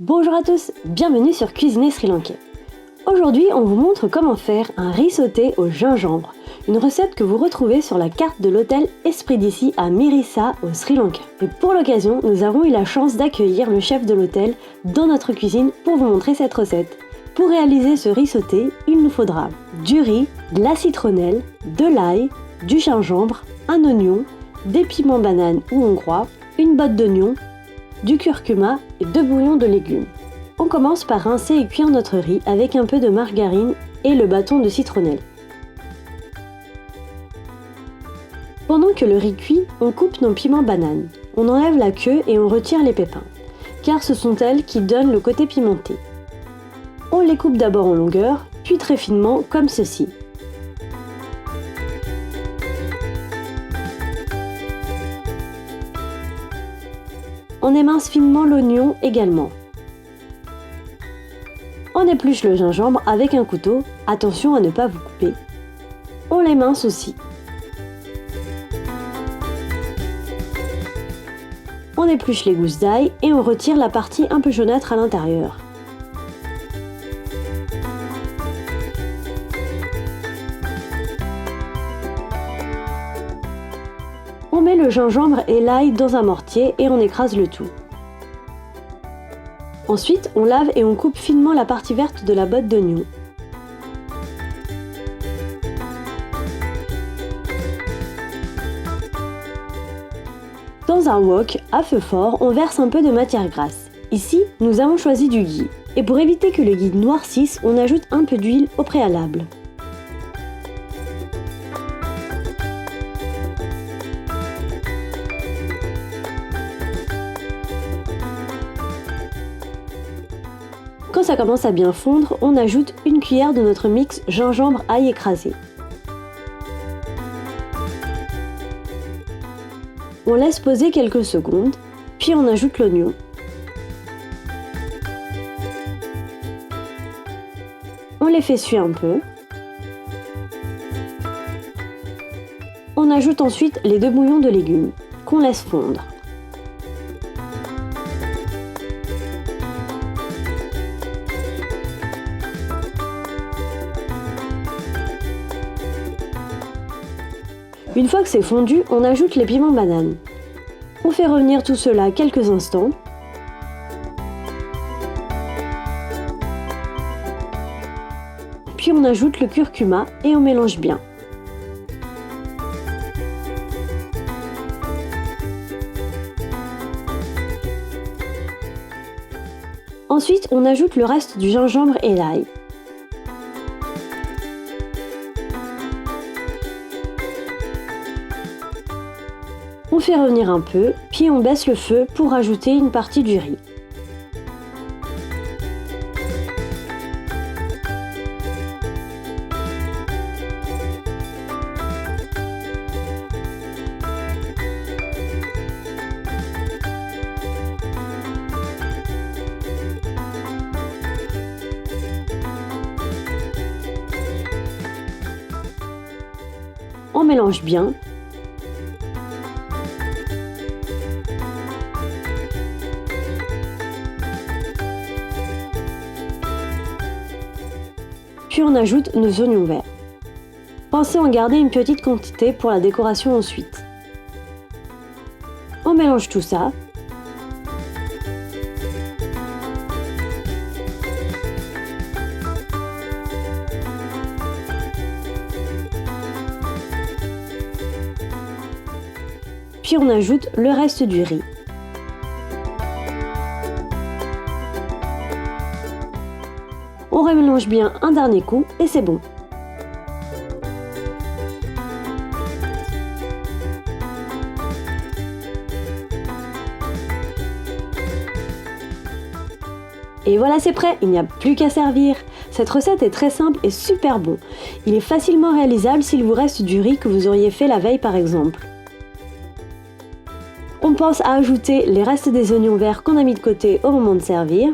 Bonjour à tous, bienvenue sur Cuisiner Sri Lankais. Aujourd'hui, on vous montre comment faire un riz sauté au gingembre, une recette que vous retrouvez sur la carte de l'hôtel Esprit d'Ici à Mirissa au Sri Lanka. Et pour l'occasion, nous avons eu la chance d'accueillir le chef de l'hôtel dans notre cuisine pour vous montrer cette recette. Pour réaliser ce riz sauté, il nous faudra du riz, de la citronnelle, de l'ail, du gingembre, un oignon, des piments bananes ou hongrois, une botte d'oignon, du curcuma et 2 bouillons de légumes. On commence par rincer et cuire notre riz avec un peu de margarine et le bâton de citronnelle. Pendant que le riz cuit, on coupe nos piments bananes. On enlève la queue et on retire les pépins, car ce sont elles qui donnent le côté pimenté. On les coupe d'abord en longueur, puis très finement comme ceci. On émince finement l'oignon également. On épluche le gingembre avec un couteau, attention à ne pas vous couper. On l'émince aussi. On épluche les gousses d'ail et on retire la partie un peu jaunâtre à l'intérieur. On met le gingembre et l'ail dans un mortier et on écrase le tout. Ensuite, on lave et on coupe finement la partie verte de la botte d'oignon. Dans un wok à feu fort, on verse un peu de matière grasse. Ici, nous avons choisi du ghee. Et pour éviter que le ghee noircisse, on ajoute un peu d'huile au préalable. Quand ça commence à bien fondre, on ajoute une cuillère de notre mix gingembre-ail écrasé. On laisse poser quelques secondes, puis on ajoute l'oignon. On les fait suer un peu. On ajoute ensuite les 2 bouillons de légumes, qu'on laisse fondre. Une fois que c'est fondu, on ajoute les piments bananes. On fait revenir tout cela quelques instants. Puis on ajoute le curcuma et on mélange bien. Ensuite, on ajoute le reste du gingembre et l'ail. On fait revenir un peu, puis on baisse le feu pour ajouter une partie du riz. On mélange bien. Puis on ajoute nos oignons verts. Pensez en garder une petite quantité pour la décoration ensuite. On mélange tout ça. Puis on ajoute le reste du riz. On remélange bien un dernier coup et c'est bon. Et voilà, c'est prêt, il n'y a plus qu'à servir. Cette recette est très simple et super bon. Il est facilement réalisable s'il vous reste du riz que vous auriez fait la veille par exemple. On pense à ajouter les restes des oignons verts qu'on a mis de côté au moment de servir.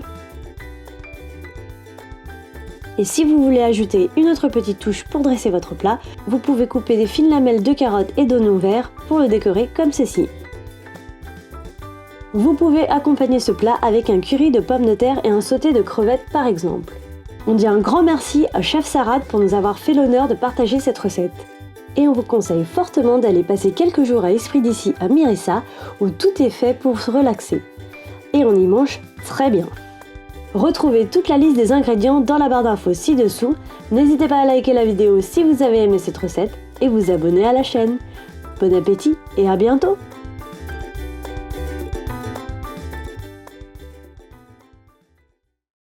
Et si vous voulez ajouter une autre petite touche pour dresser votre plat, vous pouvez couper des fines lamelles de carottes et d'oignons verts pour le décorer comme ceci. Vous pouvez accompagner ce plat avec un curry de pommes de terre et un sauté de crevettes par exemple. On dit un grand merci à Chef Sarad pour nous avoir fait l'honneur de partager cette recette. Et on vous conseille fortement d'aller passer quelques jours à Esprit d'Ici à Mérissa où tout est fait pour se relaxer. Et on y mange très bien. Retrouvez toute la liste des ingrédients dans la barre d'infos ci-dessous. N'hésitez pas à liker la vidéo si vous avez aimé cette recette et vous abonner à la chaîne. Bon appétit et à bientôt!